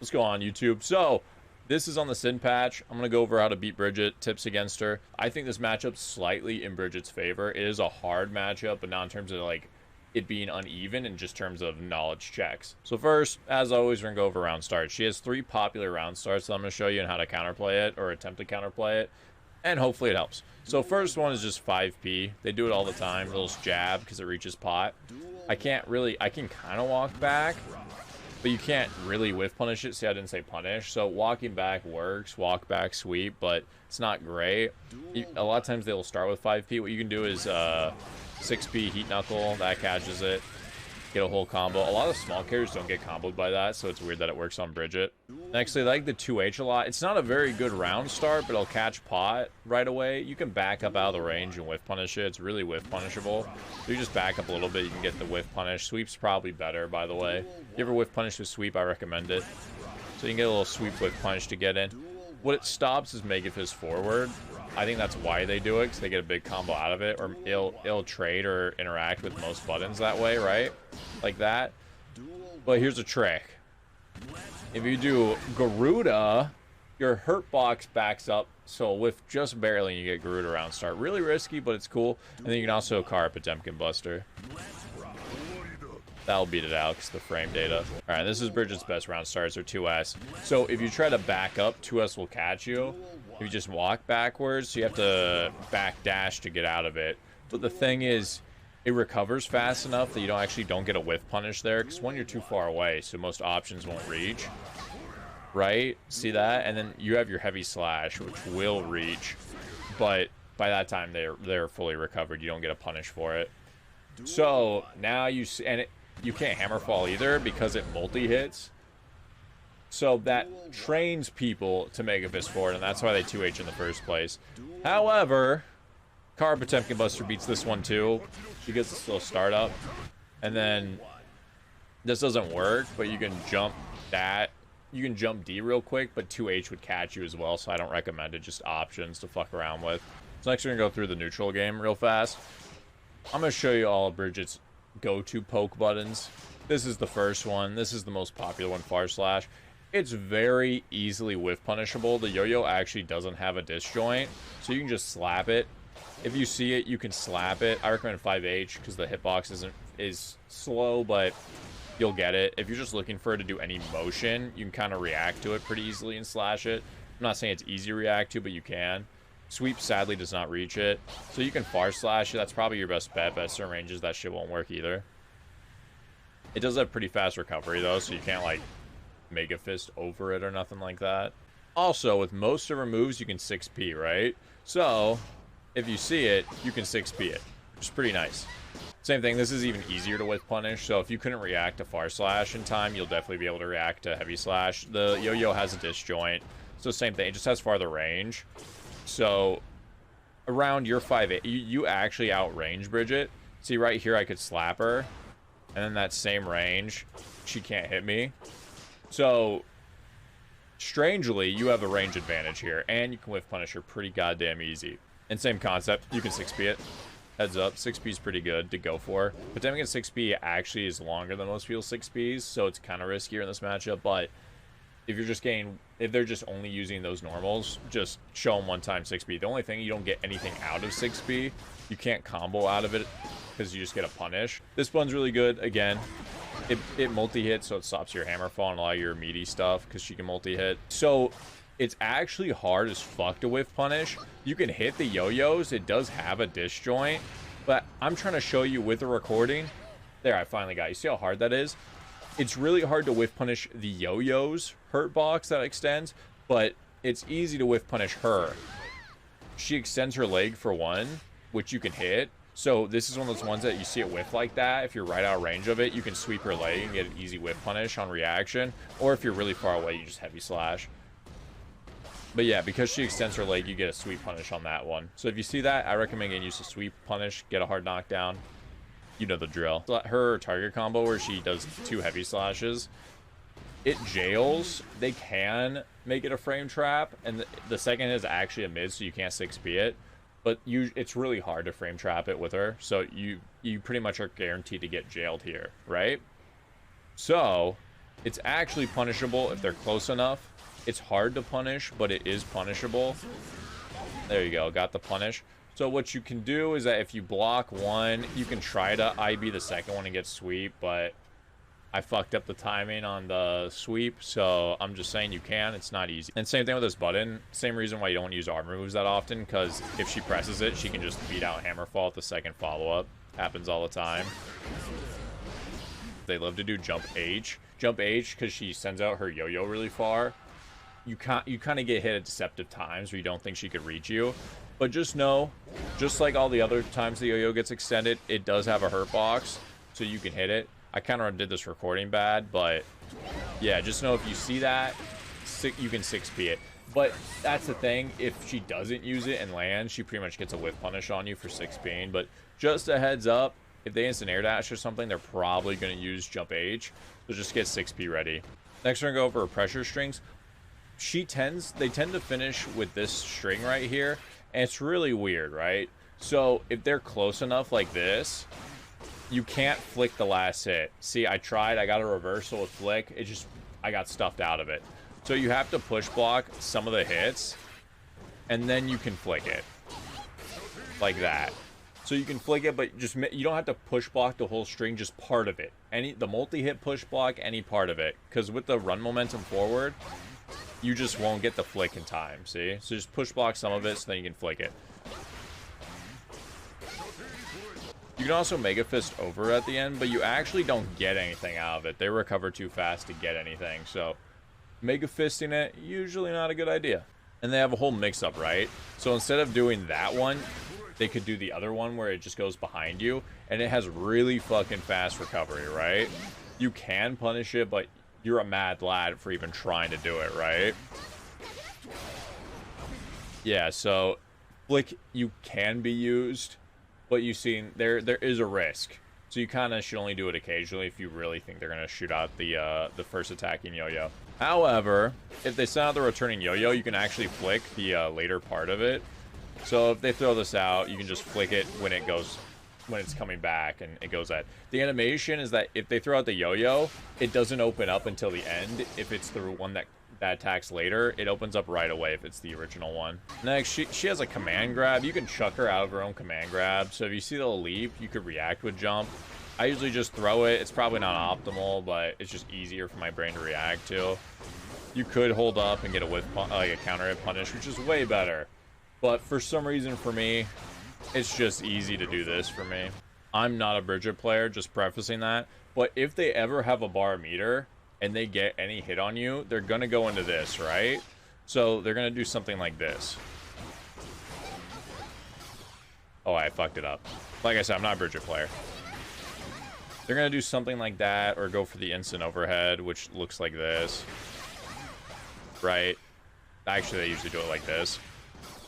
Let's go on YouTube. So this is on the Sin patch. I'm going to go over how to beat Bridget, tips against her. I think this matchup's slightly in Bridget's favor. It is a hard matchup, but not in terms of like it being uneven, in just terms of knowledge checks. So first, as always, we're going to go over round starts. She has 3 popular round starts that I'm going to show you on how to counterplay it, or attempt to counterplay it, and hopefully it helps. So first one is just 5p. They do it all the time. They'll just jab because it reaches pot. I can kind of walk back, but you can't really whiff punish it. See, I didn't say punish. So walking back works, walk back sweep, but it's not great. A lot of times they'll start with 5p. What you can do is 6p heat knuckle, that catches it. Get a whole combo. A lot of small characters don't get comboed by that, so it's weird that it works on Bridget. Next, they like the 2H a lot. It's not a very good round start, but it'll catch pot right away. You can back up out of the range and whiff punish it. It's really whiff punishable. So you just back up a little bit, you can get the whiff punish. Sweep's probably better, by the way. If you ever whiff punish with sweep, I recommend it. So you can get a little sweep whiff punish to get in. What it stops is Mega Fist forward. I think that's why they do it, because they get a big combo out of it, or it'll trade or interact with most buttons that way, right? Like that. But here's a trick. If you do Garuda, your hurt box backs up, so with just barely you get Garuda round start. Really risky, but it's cool. And then you can also car Potemkin Buster. That'll beat it out because the frame data. Alright, this is Bridget's best round starts, or 2S. So if you try to back up, 2S will catch you. If you just walk backwards, so you have to back dash to get out of it. But the thing is, it recovers fast enough that you don't get a whiff punish there, because one, you're too far away, so most options won't reach. Right? See that? And then you have your heavy slash, which will reach, but by that time they're fully recovered. You don't get a punish for it. So now you see, and you can't hammer fall either because it multi-hits. So that trains people to make a fist forward, and that's why they 2H in the first place. However, Car Potemkin Buster beats this one too, because it's still startup. And then this doesn't work, but you can jump that. You can jump D real quick, but 2H would catch you as well, so I don't recommend it. Just options to fuck around with. So next we're gonna go through the neutral game real fast. I'm going to show you all of Bridget's go-to poke buttons. This is the first one. This is the most popular one, far slash. It's very easily whiff punishable. The yo-yo actually doesn't have a disjoint, so you can just slap it. If you see it, you can slap it. I recommend 5H because the hitbox is slow, but you'll get it. If you're just looking for it to do any motion, you can kind of react to it pretty easily and slash it. I'm not saying it's easy to react to, but you can. Sweep sadly does not reach it, so you can far slash it. That's probably your best bet, but at certain ranges that shit won't work either. It does have pretty fast recovery though, so you can't like Mega Fist over it or nothing like that. Also, with most of her moves you can 6p, right? So if you see it, you can 6p it, which is pretty nice. Same thing, this is even easier to whiff punish, so if you couldn't react to far slash in time, you'll definitely be able to react to heavy slash. The yo-yo has a disjoint, so same thing, it just has farther range. So around your 5'8", you actually outrange Bridget. See right here, I could slap her, and then that same range, she can't hit me. So strangely, you have a range advantage here, and you can whiff punish her pretty goddamn easy. And same concept, you can 6p it. Heads up, 6p is pretty good to go for. Potemkin 6p actually is longer than most people's 6ps, so it's kind of riskier in this matchup, but if they're just only using those normals, just show them one time 6p. The only thing, you don't get anything out of 6p. You can't combo out of it because you just get a punish. This one's really good. Again, it multi-hits, so it stops your hammer fall and a lot of your meaty stuff because she can multi-hit. So it's actually hard as fuck to whiff punish. You can hit the yo-yos. It does have a disjoint, but I'm trying to show you with the recording. There, I finally got you. See how hard that is? It's really hard to whiff punish the yo-yo's hurt box that extends, but it's easy to whiff punish her. She extends her leg for one, which you can hit. So this is one of those ones that you see it whiff like that. If you're right out of range of it, you can sweep her leg and get an easy whiff punish on reaction. Or if you're really far away, you just heavy slash. But yeah, because she extends her leg, you get a sweep punish on that one. So if you see that, I recommend getting used to sweep punish, get a hard knockdown. You know the drill. Her target combo where she does 2 heavy slashes, it jails. They can make it a frame trap, and the second is actually a mid, so you can't 6p it. But it's really hard to frame trap it with her, so you pretty much are guaranteed to get jailed here, right? So It's actually punishable if they're close enough. It's hard to punish, but it is punishable. There you go, got the punish. So what you can do is that if you block one, you can try to IB the second one and get sweep, but I fucked up the timing on the sweep, so I'm just saying you can. It's not easy. And same thing with this button. Same reason why you don't use armor moves that often, because if she presses it, she can just beat out Hammerfall at the second follow-up. Happens all the time. They love to do jump H. Jump H, because she sends out her yo-yo really far. You kind of get hit at deceptive times where you don't think she could reach you. But just know, just like all the other times the yo-yo gets extended, it does have a hurt box, so you can hit it. I kind of did this recording bad, but yeah, just know if you see that, you can 6P it. But that's the thing, if she doesn't use it and lands, she pretty much gets a whiff punish on you for 6Ping. But just a heads up, if they instant air dash or something, they're probably going to use jump H. So just get 6P ready. Next, we're going to go over her pressure strings. They tend to finish with this string right here, and it's really weird, right? So if they're close enough like this, you can't flick the last hit. See, I tried. I got a reversal with flick. I got stuffed out of it. So you have to push block some of the hits, and then you can flick it. Like that. So you can flick it, but you don't have to push block the whole string, just part of it. The multi-hit push block, any part of it. Because with the run momentum forward, you just won't get the flick in time, see? So just push block some of it, so then you can flick it. You can also Mega Fist over at the end, but you actually don't get anything out of it. They recover too fast to get anything, so Mega Fisting it, usually not a good idea. And they have a whole mix-up, right? So instead of doing that one, they could do the other one where it just goes behind you, and it has really fucking fast recovery, right? You can punish it, but you're a mad lad for even trying to do it, right? Yeah, so flick, you can be used, but you've seen there is a risk. So you kind of should only do it occasionally if you really think they're going to shoot out the first attacking yo-yo. However, if they send out the returning yo-yo, you can actually flick the later part of it. So if they throw this out, you can just flick it when it's coming back, and it goes at. The animation is that if they throw out the yo-yo, it doesn't open up until the end. If it's the one that attacks later, it opens up right away if it's the original one. Next, she has a command grab. You can chuck her out of her own command grab. So if you see the leap, you could react with jump. I usually just throw it. It's probably not optimal, but it's just easier for my brain to react to. You could hold up and get a whiff, like a counter hit punish, which is way better. But for some reason for me, it's just easy to do this for me. I'm not a Bridget player, just prefacing that. But if they ever have a bar meter and they get any hit on you, they're going to go into this, right? So they're going to do something like this. Oh, I fucked it up. Like I said, I'm not a Bridget player. They're going to do something like that or go for the instant overhead, which looks like this. Right? Actually, they usually do it like this.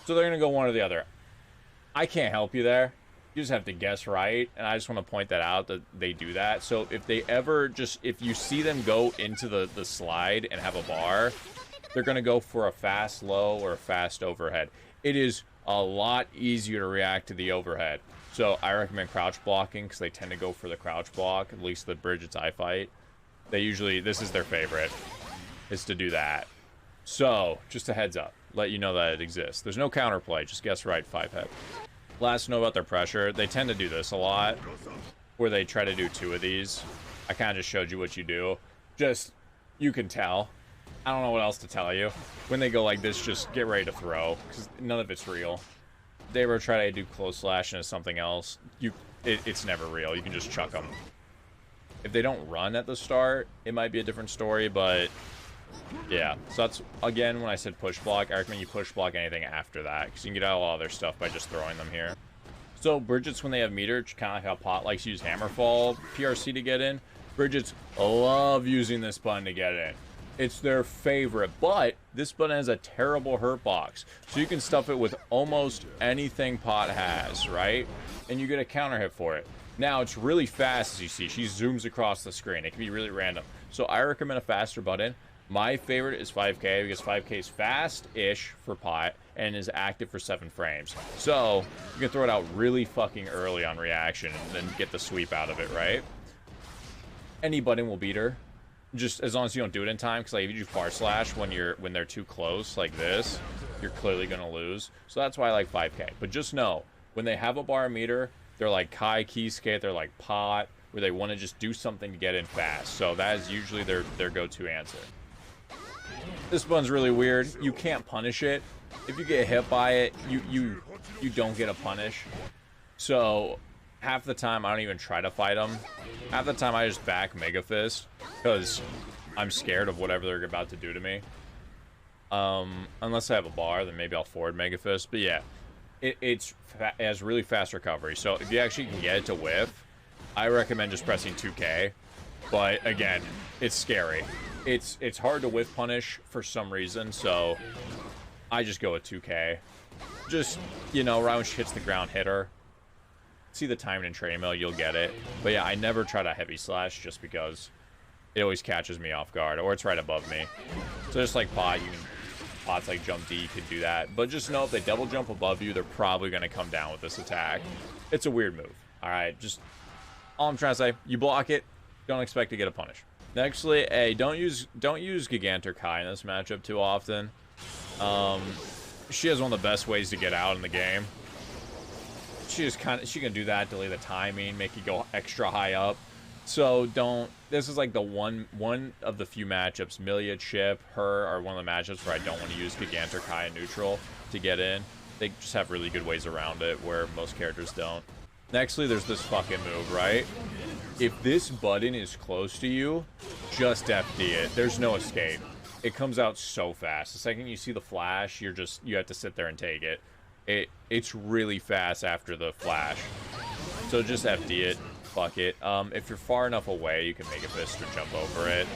So they're going to go one or the other. I can't help you there. You just have to guess right, and I just want to point that out that they do that. So if they ever if you see them go into the slide and have a bar, they're going to go for a fast low or a fast overhead. It is a lot easier to react to the overhead. So I recommend crouch blocking because they tend to go for the crouch block, at least the Bridget's I fight. They usually, this is their favorite, is to do that. So just a heads up, let you know that it exists. There's no counterplay, just guess right, 5 head. Last note about their pressure, they tend to do this a lot, where they try to do 2 of these. I kind of just showed you what you do. Just, you can tell. I don't know what else to tell you. When they go like this, just get ready to throw, because none of it's real. If they ever try to do close slash into something else, it's never real. You can just chuck them. If they don't run at the start, it might be a different story, but yeah. So that's, again, when I said push block, I recommend you push block anything after that, because you can get out a lot of their stuff by just throwing them here. So Bridget's, when they have meter, kind of like how Pot likes to use Hammerfall PRC to get in, Bridget's love using this button to get in. It's their favorite, but this button has a terrible hurt box. So you can stuff it with almost anything Pot has, right? And you get a counter hit for it. Now, it's really fast, as you see. She zooms across the screen. It can be really random. So I recommend a faster button. My favorite is 5K, because 5K is fast-ish for Pot and is active for 7 frames. So you can throw it out really fucking early on reaction and then get the sweep out of it, right? Any button will beat her. Just as long as you don't do it in time, because like if you do far slash when they're too close like this, you're clearly gonna lose. So that's why I like 5K. But just know when they have a bar meter, they're like Kai, key skate, they're like pot, where they want to just do something to get in fast. So that is usually their go-to answer. This one's really weird. You can't punish it. If you get hit by it, you don't get a punish. So half the time I don't even try to fight them. Half the time I just back Mega Fist because I'm scared of whatever they're about to do to me. Unless I have a bar, then maybe I'll forward Mega Fist. But yeah, it has really fast recovery. So if you actually can get it to whiff, I recommend just pressing 2K. But again, it's scary. It's hard to whiff punish for some reason, so I just go with 2K. Just, you know, right when she hits the ground, hit her. See the timing in training mill, you'll get it. But yeah, I never try to heavy slash just because it always catches me off guard, or it's right above me. So just like pot, pot's like jump D, you can do that. But just know if they double jump above you, they're probably going to come down with this attack. It's a weird move. Alright, just all I'm trying to say, you block it, don't expect to get a punish. Nextly, hey, don't use Gigantor Kai in this matchup too often. She has one of the best ways to get out in the game. She can do that, delay the timing, make you go extra high up. So this is like the one of the few matchups, Milia, Chip, her are one of the matchups where I don't want to use Gigantor Kai in neutral to get in. They just have really good ways around it where most characters don't. Nextly, there's this fucking move, right? If this button is close to you, just FD it. There's no escape. It comes out so fast. The second you see the flash, you have to sit there and take it. It's really fast after the flash. So just FD it. Fuck it. If you're far enough away, you can Mega Fist or jump over it.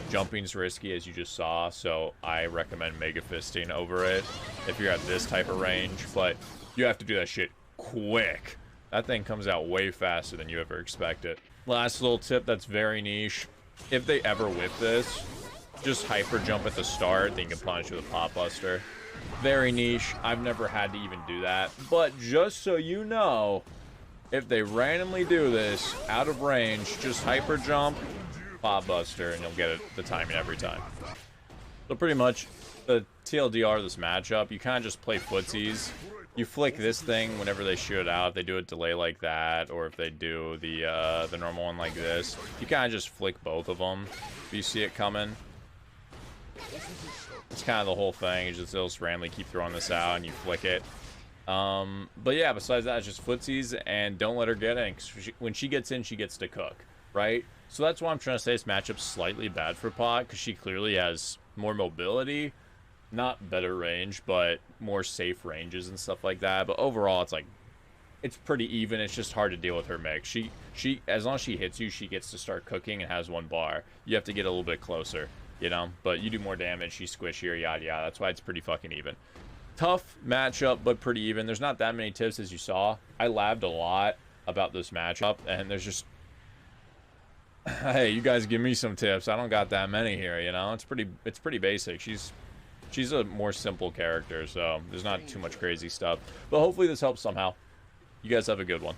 Jumping's risky, as you just saw, so I recommend Mega Fisting over it if you're at this type of range, but you have to do that shit quick. That thing comes out way faster than you ever expect it. Last little tip that's very niche. If they ever whip this, just hyper jump at the start, then you can punish with a Pop Buster. Very niche. I've never had to even do that. But just so you know, if they randomly do this out of range, just hyper jump, Pop Buster, and you'll get it the timing every time. So pretty much, the TLDR of this matchup, you kind of just play footsies. You flick this thing whenever they shoot it out. If they do a delay like that, or if they do the normal one like this, you kind of just flick both of them if you see it coming. It's kind of the whole thing. They'll just randomly keep throwing this out, and you flick it. But yeah, besides that, it's just footsies, and don't let her get in. 'Cause when she gets in, she gets to cook, right? So that's why I'm trying to say this matchup's slightly bad for Pot, because she clearly has more mobility. Not better range, but more safe ranges and stuff like that. But overall, it's like, it's pretty even. It's just hard to deal with her mix. She as long as she hits you, she gets to start cooking and has one bar. You have to get a little bit closer, you know? But you do more damage, she's squishier, yada yada. That's why it's pretty fucking even. Tough matchup, but pretty even. There's not that many tips, as you saw. I labbed a lot about this matchup, and there's just, hey, you guys give me some tips. I don't got that many here, you know? It's pretty basic. She's a more simple character, so there's not too much crazy stuff. But hopefully this helps somehow. You guys have a good one.